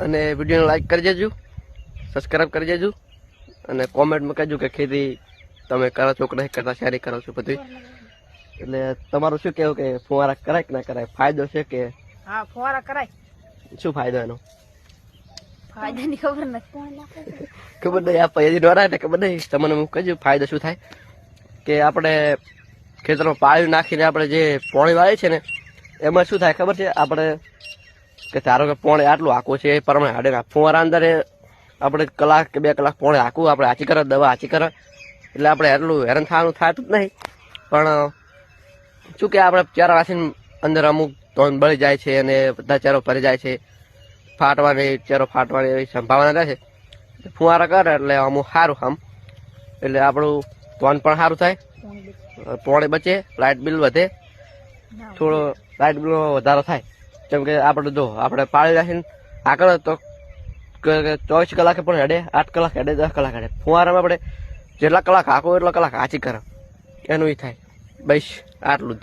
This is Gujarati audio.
અને વિડીયોને લાઈક કરી દેજો, સબસ્ક્રાઈબ કરી દેજો અને કોમેન્ટમાં કહેજો કે ખેતી તમે કરો છો કે નહીં કરતા, સારી કરો છો બધી. એટલે તમારું શું કહેવું કે ફુવારા કરાય કે ના કરાય? ફાયદો છે કે? હા, ફુવારા કરાય. શું ફાયદો એનો? ફાયદાની ખબર નથી. ખબર નહીં, આ પૈયાથી ડોરાય ને ખબર નહીં. તમને હું કહેજો ફાયદો શું થાય કે આપણે ખેતરમાં પાણી નાખીને આપણે જે પોણી વાળીએ છે ને એમાં શું થાય ખબર છે? આપણે કે ધારો કે પોણે આટલું આખું છે એ પ્રમાણે હાડે ના ફુવારા અંદર આપણે કલાક કે 2 કલાક પોણે આખું આપણે આચી કરે, દવા આચી કરે, એટલે આપણે એટલું હેરાન થવાનું થતું જ નહીં. પણ શું કે આપણે ચારા નાખીને અંદર અમુક ધોન બળી જાય છે અને બધા ચારો ભરી જાય છે, ફાટવાની ચારો ફાટવાની એવી સંભાવના રહે છે. ફુવારા કરે એટલે અમુક સારું આમ, એટલે આપણું ધોન પણ સારું થાય, પોણે બચે, લાઇટ બિલ વધે, થોડો લાઇટ બિલનો વધારો થાય. કેમ કે આપણે જો આપણે પાળી રાખીને આગળ તો 24 કલાકે પણ હેડે, 8 કલાક હેડે, 10 કલાક હેડે. ફુવારામાં આપણે જેટલા કલાક હાંકો એટલા કલાક હાચી કરે, એનું એ થાય. બસ આટલું જ.